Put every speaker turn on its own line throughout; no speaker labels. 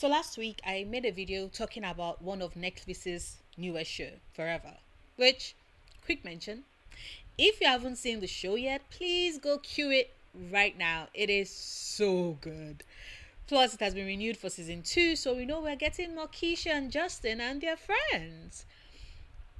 So last week I made a video talking about one of Netflix's newest show, Forever, which, quick mention, if you haven't seen the show yet, please go cue it right now. It is so good. Plus, it has been renewed for season 2, so we know we're getting more Keisha and Justin and their friends.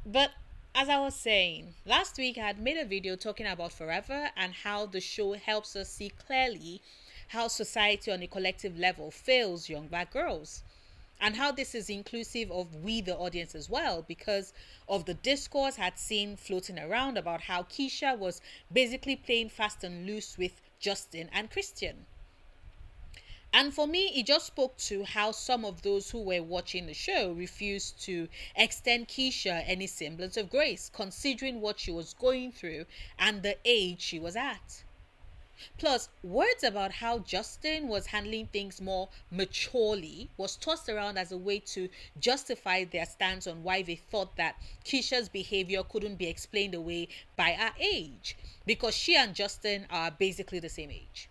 But as I was saying, last week I had made a video talking about Forever and how the show helps us see clearly how society on a collective level fails young black girls. And how this is inclusive of we, the audience, as well, because of the discourse I had seen floating around about how Keisha was basically playing fast and loose with Justin and Christian. And for me, it just spoke to how some of those who were watching the show refused to extend Keisha any semblance of grace, considering what she was going through and the age she was at. Plus, words about how Justin was handling things more maturely was tossed around as a way to justify their stance on why they thought that Keisha's behavior couldn't be explained away by her age, because she and Justin are basically the same age.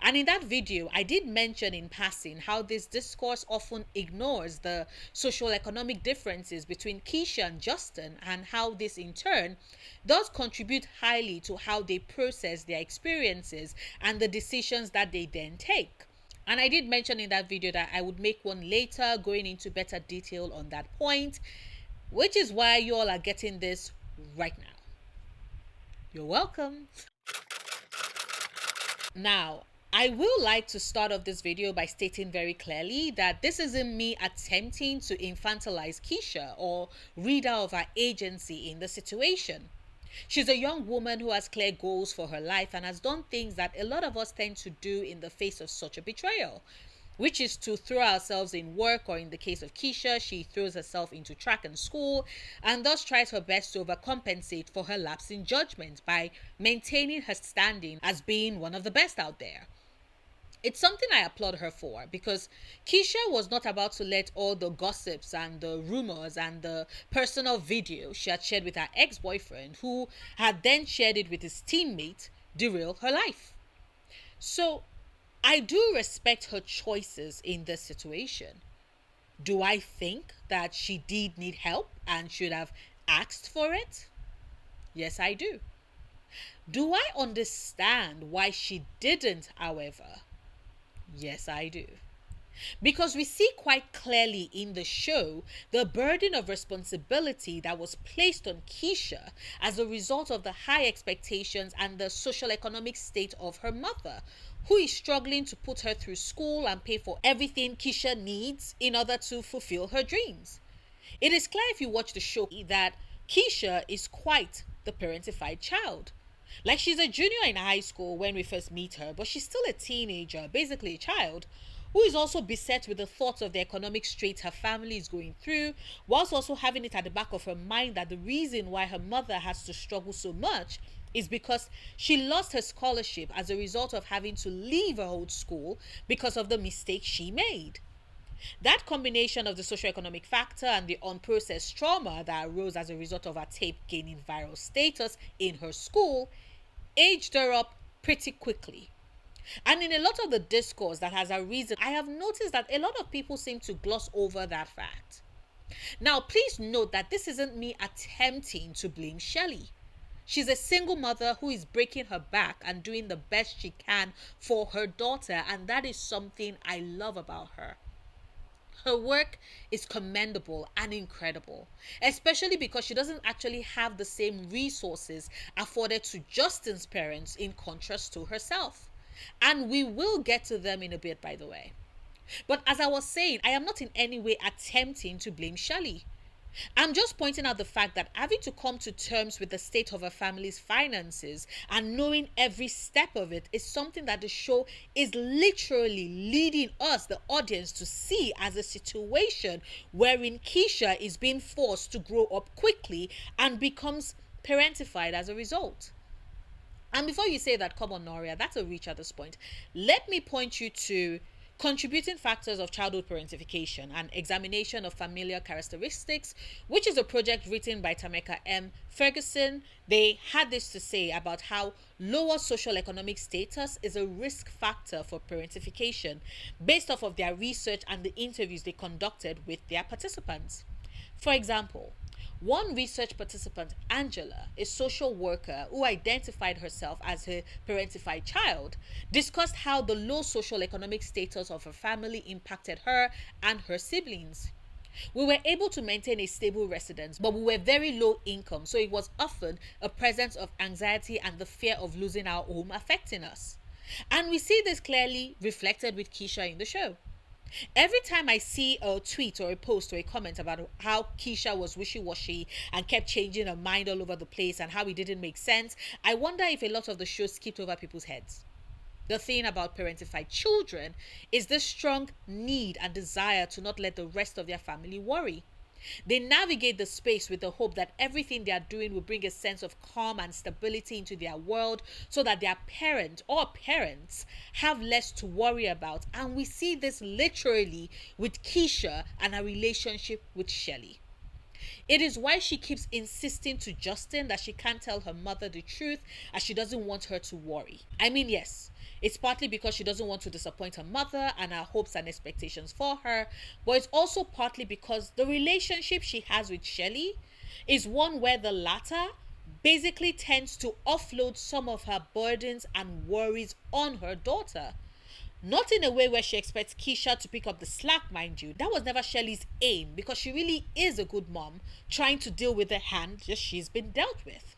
And in that video, I did mention in passing how this discourse often ignores the social economic differences between Keisha and Justin, and how this in turn does contribute highly to how they process their experiences and the decisions that they then take. And I did mention in that video that I would make one later going into better detail on that point, which is why you all are getting this right now. You're welcome. Now, I will like to start off this video by stating very clearly that this isn't me attempting to infantilize Keisha or rid her of her agency in the situation. She's a young woman who has clear goals for her life and has done things that a lot of us tend to do in the face of such a betrayal, which is to throw ourselves in work, or in the case of Keisha, she throws herself into track and school and thus tries her best to overcompensate for her lapse in judgment by maintaining her standing as being one of the best out there. It's something I applaud her for, because Keisha was not about to let all the gossips and the rumors and the personal video she had shared with her ex-boyfriend, who had then shared it with his teammate, derail her life. So I do respect her choices in this situation. Do I think that she did need help and should have asked for it? Yes, I do. Do I understand why she didn't, however? Yes, I do. Because we see quite clearly in the show the burden of responsibility that was placed on Keisha as a result of the high expectations and the social economic state of her mother, who is struggling to put her through school and pay for everything Keisha needs in order to fulfill her dreams. It is clear if you watch the show that Keisha is quite the parentified child. Like, she's a junior in high school when we first meet her, but she's still a teenager, basically a child, who is also beset with the thoughts of the economic straits her family is going through, whilst also having it at the back of her mind that the reason why her mother has to struggle so much is because she lost her scholarship as a result of having to leave her old school because of the mistake she made. That combination of the socioeconomic factor and the unprocessed trauma that arose as a result of her tape gaining viral status in her school aged her up pretty quickly. And in a lot of the discourse that has arisen, I have noticed that a lot of people seem to gloss over that fact. Now, please note that this isn't me attempting to blame Shelley. She's a single mother who is breaking her back and doing the best she can for her daughter, and that is something I love about her. Her work is commendable and incredible, especially because she doesn't actually have the same resources afforded to Justin's parents in contrast to herself. And we will get to them in a bit, by the way. But as I was saying, I am not in any way attempting to blame Shelley. I'm just pointing out the fact that having to come to terms with the state of her family's finances and knowing every step of it is something that the show is literally leading us, the audience, to see as a situation wherein Keisha is being forced to grow up quickly and becomes parentified as a result. And before you say that, come on, Noria, that's a reach at this point. Let me point you to Contributing Factors of Childhood Parentification, an examination of familiar characteristics, which is a project written by Tameka M. Ferguson. They had this to say about how lower social economic status is a risk factor for parentification based off of their research and the interviews they conducted with their participants. For example, one research participant, Angela, a social worker who identified herself as a parentified child, discussed how the low social economic status of her family impacted her and her siblings. We were able to maintain a stable residence, but we were very low income, so it was often a presence of anxiety and the fear of losing our home affecting us. And we see this clearly reflected with Keisha in the show. Every time I see a tweet or a post or a comment about how Keisha was wishy-washy and kept changing her mind all over the place and how it didn't make sense, I wonder if a lot of the show skipped over people's heads. The thing about parentified children is this strong need and desire to not let the rest of their family worry. They navigate the space with the hope that everything they are doing will bring a sense of calm and stability into their world so that their parent or parents have less to worry about. And we see this literally with Keisha and her relationship with Shelly. It is why she keeps insisting to Justin that she can't tell her mother the truth as she doesn't want her to worry. I mean, yes, it's partly because she doesn't want to disappoint her mother and her hopes and expectations for her, but it's also partly because the relationship she has with Shelly is one where the latter basically tends to offload some of her burdens and worries on her daughter. Not in a way where she expects Keisha to pick up the slack, mind you. That was never Shelly's aim because she really is a good mom trying to deal with the hand that she's been dealt with.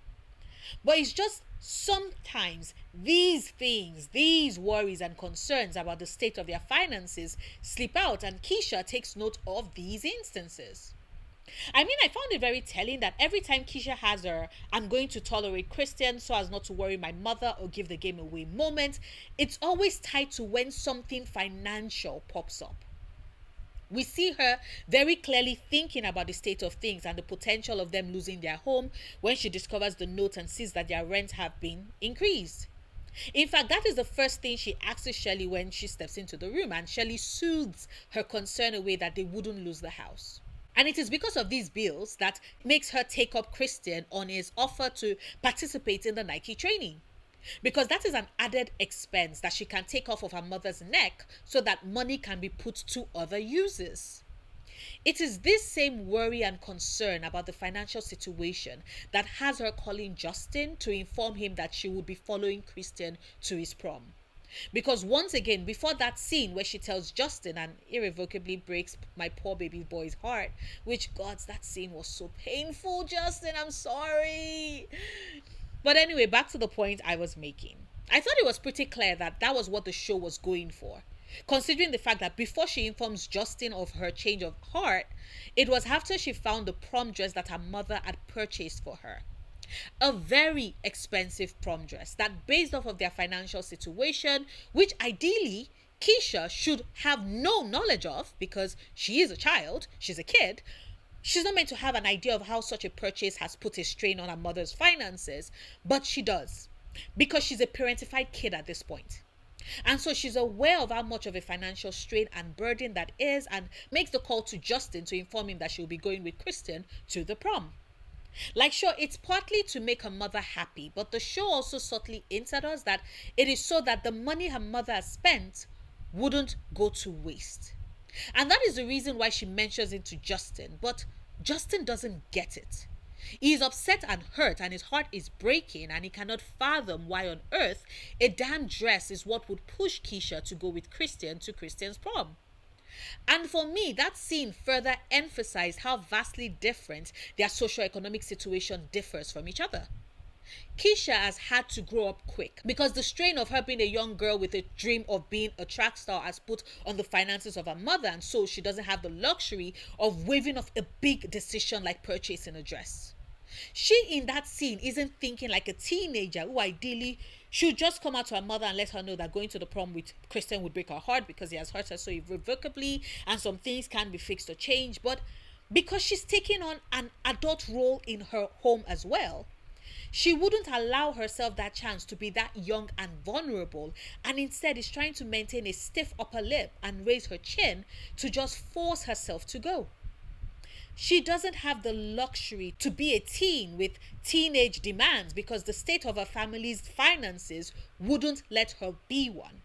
But it's just sometimes these things, these worries and concerns about the state of their finances slip out, and Keisha takes note of these instances. I mean, I found it very telling that every time Keisha has her "I'm going to tolerate Christian so as not to worry my mother or give the game away" moment, it's always tied to when something financial pops up. We see her very clearly thinking about the state of things and the potential of them losing their home when she discovers the note and sees that their rent have been increased. In fact, that is the first thing she asks Shelly when she steps into the room, and Shelly soothes her concern away that they wouldn't lose the house. And it is because of these bills that makes her take up Christian on his offer to participate in the Nike training. Because that is an added expense that she can take off of her mother's neck so that money can be put to other uses. It is this same worry and concern about the financial situation that has her calling Justin to inform him that she would be following Christian to his prom. Because once again, before that scene where she tells Justin and irrevocably breaks my poor baby boy's heart, which, gods, that scene was so painful, Justin, I'm sorry. But anyway, back to the point I was making. I thought it was pretty clear that that was what the show was going for. Considering the fact that before she informs Justin of her change of heart, it was after she found the prom dress that her mother had purchased for her. A very expensive prom dress that, based off of their financial situation, which ideally Keisha should have no knowledge of because she is a child, she's a kid. She's not meant to have an idea of how such a purchase has put a strain on her mother's finances, but she does because she's a parentified kid at this point. And so she's aware of how much of a financial strain and burden that is, and makes the call to Justin to inform him that she'll be going with Christian to the prom. Like, sure, it's partly to make her mother happy, but the show also subtly hints at us that it is so that the money her mother has spent wouldn't go to waste. And that is the reason why she mentions it to Justin, but Justin doesn't get it. He is upset and hurt, and his heart is breaking, and he cannot fathom why on earth a damn dress is what would push Keisha to go with Christian to Christian's prom. And for me, that scene further emphasized how vastly different their socioeconomic situation differs from each other. Keisha has had to grow up quick because the strain of her being a young girl with a dream of being a track star has put on the finances of her mother, and so she doesn't have the luxury of waving off a big decision like purchasing a dress. She in that scene isn't thinking like a teenager who ideally should just come out to her mother and let her know that going to the prom with Christian would break her heart because he has hurt her so irrevocably and some things can't be fixed or changed, but because she's taking on an adult role in her home as well. She wouldn't allow herself that chance to be that young and vulnerable, and instead is trying to maintain a stiff upper lip and raise her chin to just force herself to go. She doesn't have the luxury to be a teen with teenage demands because the state of her family's finances wouldn't let her be one.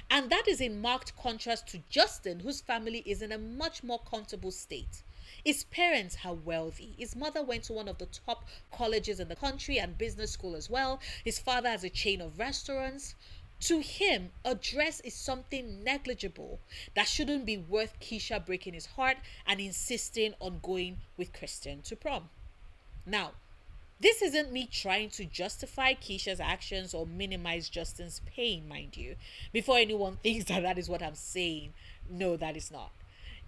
And that is in marked contrast to Justin, whose family is in a much more comfortable state. His parents are wealthy. His mother went to one of the top colleges in the country and business school as well. His father has a chain of restaurants. To him, a dress is something negligible that shouldn't be worth Keisha breaking his heart and insisting on going with Christian to prom. Now, this isn't me trying to justify Keisha's actions or minimize Justin's pain, mind you. Before anyone thinks that that is what I'm saying, no, that is not.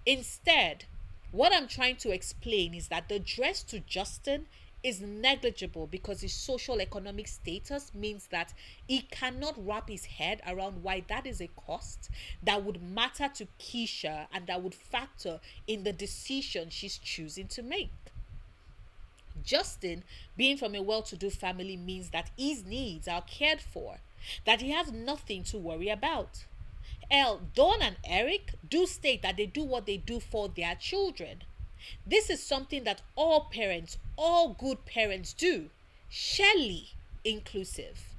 Instead, what I'm trying to explain is that the dress to Justin is negligible because his social economic status means that he cannot wrap his head around why that is a cost that would matter to Keisha and that would factor in the decision she's choosing to make. Justin, being from a well-to-do family, means that his needs are cared for, that he has nothing to worry about. Dawn and Eric do state that they do what they do for their children. This is something that all parents, all good parents do, Shelley inclusive.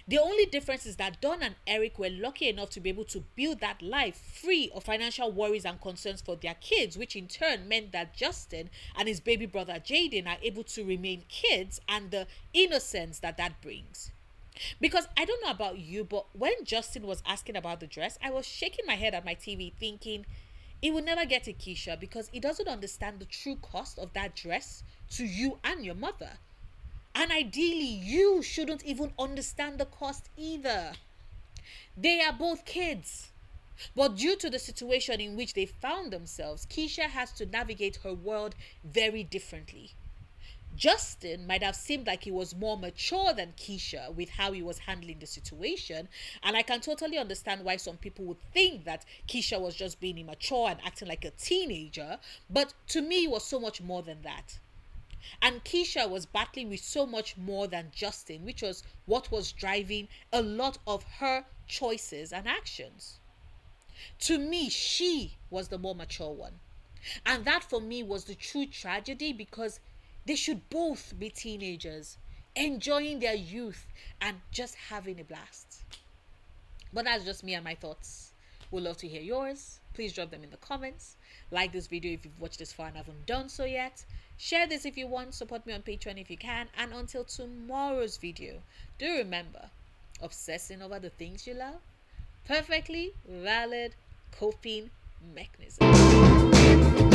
The only difference is that Dawn and Eric were lucky enough to be able to build that life free of financial worries and concerns for their kids, which in turn meant that Justin and his baby brother Jaden are able to remain kids and the innocence that that brings. Because I don't know about you, but when Justin was asking about the dress, I was shaking my head at my TV thinking he will never get to Keisha because he doesn't understand the true cost of that dress to you and your mother. And ideally, you shouldn't even understand the cost either. They are both kids. But due to the situation in which they found themselves, Keisha has to navigate her world very differently. Justin might have seemed like he was more mature than Keisha with how he was handling the situation, and I can totally understand why some people would think that Keisha was just being immature and acting like a teenager, but to me it was so much more than that. And Keisha was battling with so much more than Justin, which was what was driving a lot of her choices and actions. To me, she was the more mature one. And that for me was the true tragedy because they should both be teenagers, enjoying their youth and just having a blast. But that's just me and my thoughts. Would love to hear yours. Please drop them in the comments. Like this video if you've watched this far and haven't done so yet. Share this if you want. Support me on Patreon if you can. And until tomorrow's video, do remember, obsessing over the things you love, perfectly valid coping mechanism.